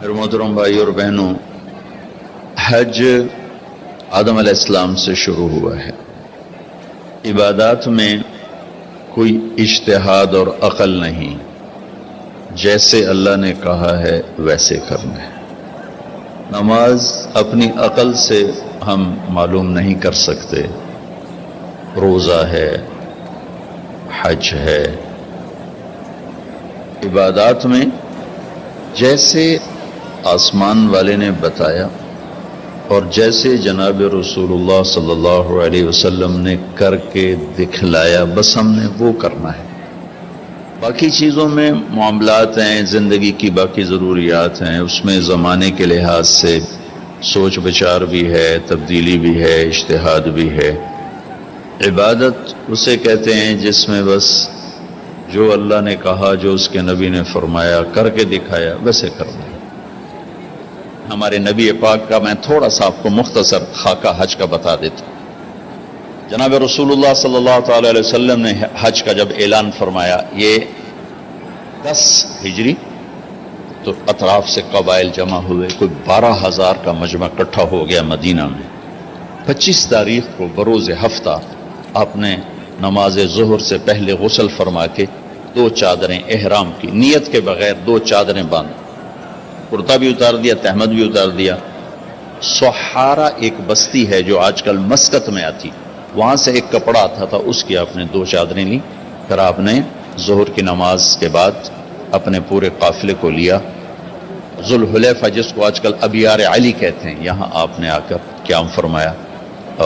میرے محترم بھائی اور بہنوں، حج آدم علیہ السلام سے شروع ہوا ہے۔ عبادات میں کوئی اجتہاد اور عقل نہیں، جیسے اللہ نے کہا ہے ویسے کرنا ہے۔ نماز اپنی عقل سے ہم معلوم نہیں کر سکتے، روزہ ہے، حج ہے۔ عبادات میں جیسے آسمان والے نے بتایا اور جیسے جناب رسول اللہ صلی اللہ علیہ وسلم نے کر کے دکھلایا، بس ہم نے وہ کرنا ہے۔ باقی چیزوں میں معاملات ہیں، زندگی کی باقی ضروریات ہیں، اس میں زمانے کے لحاظ سے سوچ بچار بھی ہے، تبدیلی بھی ہے، اجتہاد بھی ہے۔ عبادت اسے کہتے ہیں جس میں بس جو اللہ نے کہا، جو اس کے نبی نے فرمایا، کر کے دکھایا، ویسے کرنا ہے۔ ہمارے نبی پاک کا میں تھوڑا سا آپ کو مختصر خاکہ حج کا بتا دیتا ہوں۔ جناب رسول اللہ صلی اللہ تعالی علیہ وسلم نے حج کا جب اعلان فرمایا، یہ 10 ہجری، تو اطراف سے قبائل جمع ہوئے، کوئی 12,000 کا مجمع اکٹھا ہو گیا مدینہ میں۔ 25 تاریخ کو بروز ہفتہ آپ نے نماز ظہر سے پہلے غسل فرما کے 2 چادریں احرام کی نیت کے بغیر 2 چادریں باندھ، کرتا بھی اتار دیا، تہمد بھی اتار دیا۔ سحارا ایک بستی ہے جو آج کل مسقط میں آتی، وہاں سے ایک کپڑا آتا تھا، اس کی آپ نے 2 چادریں لی۔ پھر آپ نے ظہر کی نماز کے بعد اپنے پورے قافلے کو لیا، ذوالحلیفہ جس کو آج کل ابیار علی کہتے ہیں، یہاں آپ نے آ کر قیام فرمایا،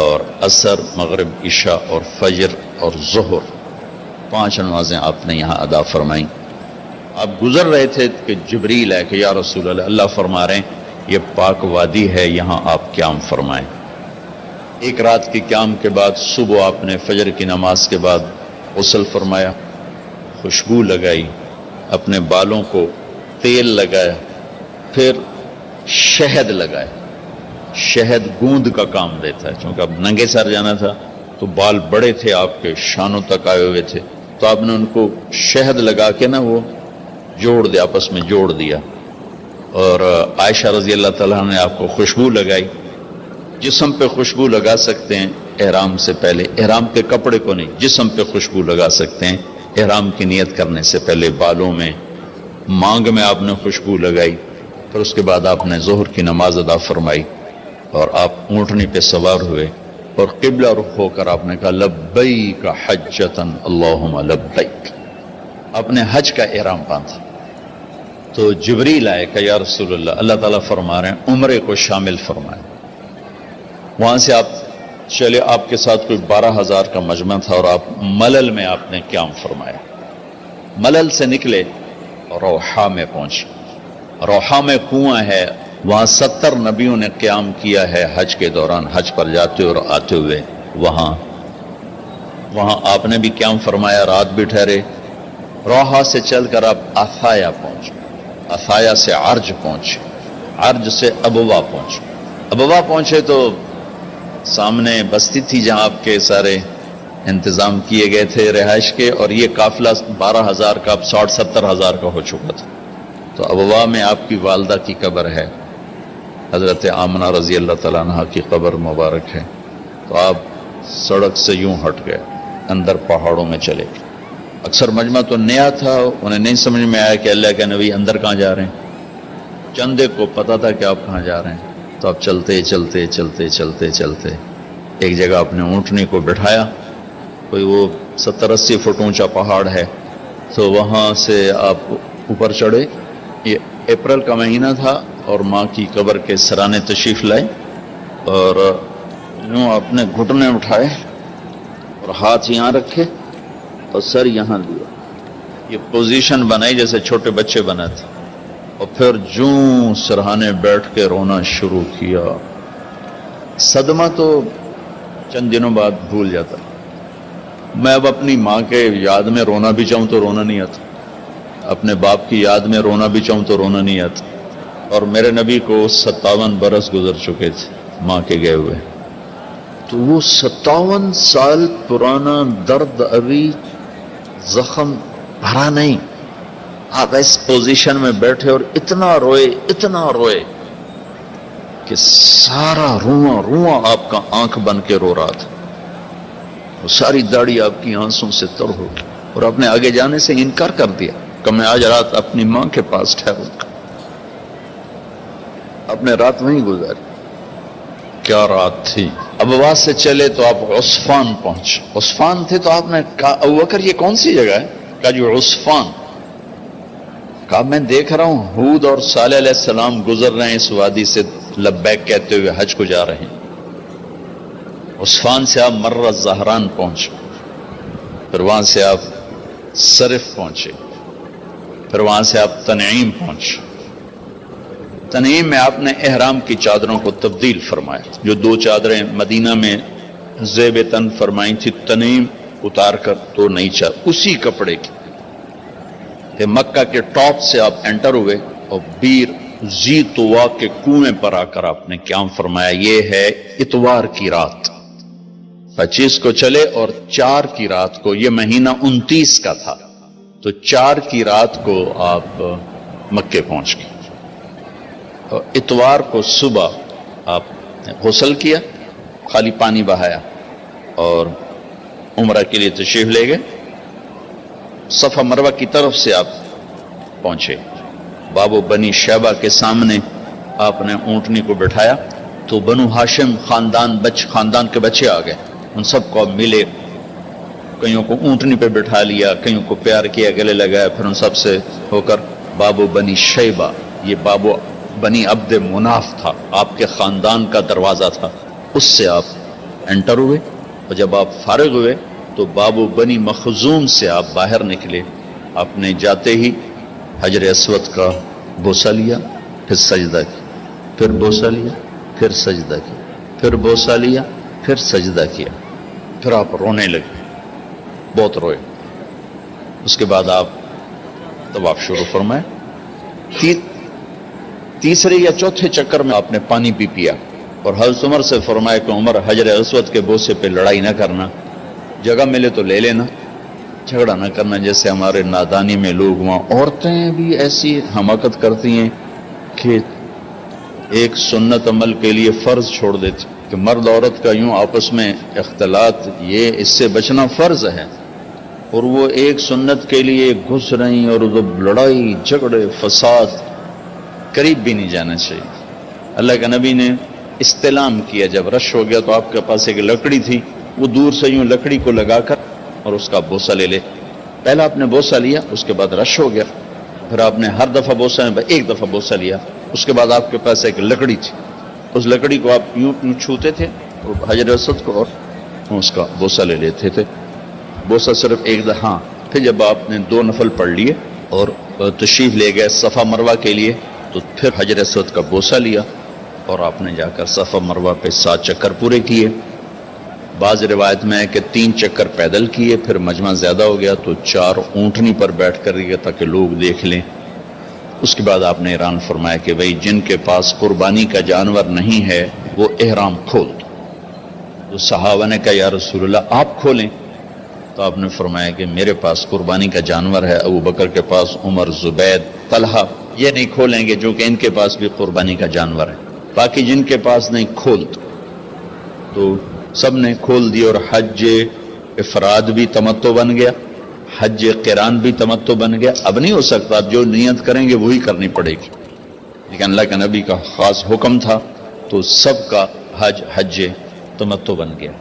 اور عصر، مغرب، عشاء اور فجر اور ظہر 5 نمازیں آپ نے یہاں ادا فرمائیں۔ آپ گزر رہے تھے کہ جبریل ہے کہ یا رسول اللہ، اللہ فرما رہے ہیں یہ پاک وادی ہے، یہاں آپ قیام فرمائیں۔ ایک رات کی قیام کے بعد صبح آپ نے فجر کی نماز کے بعد غسل فرمایا، خوشبو لگائی، اپنے بالوں کو تیل لگایا، پھر شہد لگایا۔ شہد گوند کا کام دیتا ہے، چونکہ اب ننگے سر جانا تھا تو بال بڑے تھے آپ کے، شانوں تک آئے ہوئے تھے، تو آپ نے ان کو شہد لگا کے نا وہ جوڑ دیا، آپس میں جوڑ دیا۔ اور عائشہ رضی اللہ تعالیٰ نے آپ کو خوشبو لگائی۔ جسم پہ خوشبو لگا سکتے ہیں احرام سے پہلے، احرام کے کپڑے کو نہیں، جسم پہ خوشبو لگا سکتے ہیں احرام کی نیت کرنے سے پہلے۔ بالوں میں، مانگ میں آپ نے خوشبو لگائی۔ پھر اس کے بعد آپ نے ظہر کی نماز ادا فرمائی اور آپ اونٹنی پہ سوار ہوئے اور قبلہ رخ ہو کر آپ نے کہا لبیک حجۃ اللہم لبیک، اپنے حج کا احرام باندھا۔ تو جبریل آئے کہ یا رسول اللہ، اللہ تعالیٰ فرما رہے ہیں عمرے کو شامل فرمائے۔ وہاں سے آپ چلے، آپ کے ساتھ کوئی 12,000 کا مجمع تھا، اور آپ ملل میں آپ نے قیام فرمایا۔ ملل سے نکلے، روحا میں پہنچے۔ روحا میں کنواں ہے، وہاں 70 نبیوں نے قیام کیا ہے حج کے دوران، حج پر جاتے اور آتے ہوئے۔ وہاں آپ نے بھی قیام فرمایا، رات بھی ٹھہرے۔ روحا سے چل کر آپ عثایا پہنچے، عثایا سے عرج پہنچے، عرج سے ابوا پہنچے۔ ابوا پہنچے تو سامنے بستی تھی جہاں آپ کے سارے انتظام کیے گئے تھے رہائش کے، اور یہ قافلہ 12,000 کا اب 60-70,000 کا ہو چکا تھا۔ تو ابوا میں آپ کی والدہ کی قبر ہے، حضرت آمنہ رضی اللہ تعالیٰ عنہ کی قبر مبارک ہے۔ تو آپ سڑک سے یوں ہٹ گئے، اندر پہاڑوں میں چلے گئے۔ اکثر مجمع تو نیا تھا، انہیں نہیں سمجھ میں آیا کہ اللہ کے نبی اندر کہاں جا رہے ہیں۔ چندے کو پتہ تھا کہ آپ کہاں جا رہے ہیں، تو آپ چلتے چلتے چلتے چلتے چلتے ایک جگہ اپنے اونٹنی کو بٹھایا، کوئی وہ 70-80 فٹ اونچا پہاڑ ہے، تو وہاں سے آپ اوپر چڑھے۔ یہ اپریل کا مہینہ تھا اور ماں کی قبر کے سرانے تشریف لائے، اور یوں اپنے گھٹنے اٹھائے اور ہاتھ یہاں رکھے اور سر یہاں لیا، یہ پوزیشن بنائی جیسے چھوٹے بچے بناتے، اور پھر جوں سرہانے بیٹھ کے رونا شروع کیا۔ صدمہ تو چند دنوں بعد بھول جاتا، میں اب اپنی ماں کے یاد میں رونا بھی چاہوں تو رونا نہیں آتا، اپنے باپ کی یاد میں رونا بھی چاہوں تو رونا نہیں آتا۔ اور میرے نبی کو 57 برس گزر چکے تھے ماں کے گئے ہوئے، تو وہ 57 سال پرانا درد ابھی زخم بھرا نہیں، آپ اس پوزیشن میں بیٹھے اور اتنا روئے کہ سارا رواں آپ کا آنکھ بن کے رو رہا تھا، وہ ساری داڑھی آپ کی آنسوں سے تر ہو گئی، اور آپ نے آگے جانے سے انکار کر دیا کہ میں آج رات اپنی ماں کے پاس ٹھہروں گا۔ آپ نے رات وہیں گزاری۔ کیا رات تھی! ابواس سے چلے تو آپ عصفان پہنچے، عصفان تھے تو آپ نے کہا ابوبکر یہ کون سی جگہ ہے؟ کہا جو عصفان۔ کہا میں دیکھ رہا ہوں ہود اور صالح علیہ السلام گزر رہے ہیں اس وادی سے، لبیک کہتے ہوئے حج کو جا رہے ہیں۔ عصفان سے آپ مرہ زہران پہنچے، پھر وہاں سے آپ صرف پہنچے، پھر وہاں سے آپ تنعیم پہنچے۔ تنعیم میں آپ نے احرام کی چادروں کو تبدیل فرمایا، جو 2 چادریں مدینہ میں زیب تن فرمائی تھی، تنعیم اتار کر 2 نئی چادر اسی کپڑے کی۔ کہ مکہ کے ٹاپ سے آپ انٹر ہوئے اور بیر زی طوا کے کنویں پر آ کر آپ نے قیام فرمایا۔ یہ ہے اتوار کی رات، 25 کو چلے اور 4 کی رات کو، یہ مہینہ 29 کا تھا، تو 4 کی رات کو آپ مکے پہنچ گئے۔ اور اتوار کو صبح آپ نے غسل کیا، خالی پانی بہایا اور عمرہ کے لیے تشریف لے گئے۔ صفا مروہ کی طرف سے آپ پہنچے، باب و بنی شیبہ کے سامنے آپ نے اونٹنی کو بٹھایا تو بنو ہاشم خاندان کے بچے آ گئے، ان سب کو ملے، کئیوں کو اونٹنی پہ بٹھا لیا، کئیوں کو پیار کیا، گلے لگایا، پھر ان سب سے ہو کر باب و بنی شیبہ، یہ باب و بنی عبد مناف تھا، آپ کے خاندان کا دروازہ تھا، اس سے آپ انٹر ہوئے، اور جب آپ فارغ ہوئے تو باب و بنی مخزوم سے آپ باہر نکلے۔ آپ نے جاتے ہی حجر اسود کا بوسہ لیا، پھر سجدہ کیا، پھر بوسہ لیا، پھر سجدہ کیا، پھر بوسہ لیا، پھر سجدہ کیا، پھر آپ رونے لگے، بہت روئے۔ اس کے بعد آپ طواف شروع فرمائے۔ تیسرے یا چوتھے چکر میں آپ نے پانی پی پیا، اور حضرت عمر سے فرمایا کہ عمر حجر اسود کے بوسے پہ لڑائی نہ کرنا، جگہ ملے تو لے لینا، جھگڑا نہ کرنا، جیسے ہمارے نادانی میں لوگ وہاں عورتیں بھی ایسی حماقت کرتی ہیں کہ ایک سنت عمل کے لیے فرض چھوڑ دیتی کہ مرد عورت کا یوں آپس میں اختلاط، یہ اس سے بچنا فرض ہے، اور وہ ایک سنت کے لیے گھس رہی، اور جب لڑائی جھگڑے فساد، قریب بھی نہیں جانا چاہیے۔ اللہ کے نبی نے استلام کیا، جب رش ہو گیا تو آپ کے پاس ایک لکڑی تھی، وہ دور سے یوں لکڑی کو لگا کر اور اس کا بوسہ لے لے۔ پہلا آپ نے بوسہ لیا، اس کے بعد رش ہو گیا، پھر آپ نے ہر دفعہ بوسہ میں ایک دفعہ بوسہ لیا، اس کے بعد آپ کے پاس ایک لکڑی تھی، اس لکڑی کو آپ یوں چھوتے تھے اور حجر اسود کو، اور اس کا بوسہ لے لیتے تھے۔ بوسہ صرف ایک دفعہ، پھر جب آپ نے 2 نفل پڑھ لیے اور تشریف لے گئے صفا مروہ کے لیے، تو پھر حجر اسود کا بوسہ لیا، اور آپ نے جا کر صفا مروہ پہ 7 چکر پورے کیے۔ بعض روایت میں ہے کہ 3 چکر پیدل کیے، پھر مجمع زیادہ ہو گیا تو 4 اونٹنی پر بیٹھ کر گئے تاکہ لوگ دیکھ لیں۔ اس کے بعد آپ نے اعلان فرمایا کہ بھئی جن کے پاس قربانی کا جانور نہیں ہے وہ احرام کھول دو۔ تو صحابہ نے کہا یا رسول اللہ آپ کھولیں، تو آپ نے فرمایا کہ میرے پاس قربانی کا جانور ہے، ابو بکر کے پاس، عمر، زبید، طلحہ یہ نہیں کھولیں گے جو کہ ان کے پاس بھی قربانی کا جانور ہے، باقی جن کے پاس نہیں کھول دو۔ تو سب نے کھول دی، اور حج افراد بھی تمتع بن گیا، حج قران بھی تمتع بن گیا۔ اب نہیں ہو سکتا، جو نیت کریں گے وہی کرنی پڑے گی، لیکن اللہ کے نبی کا خاص حکم تھا تو سب کا حج تمتع بن گیا۔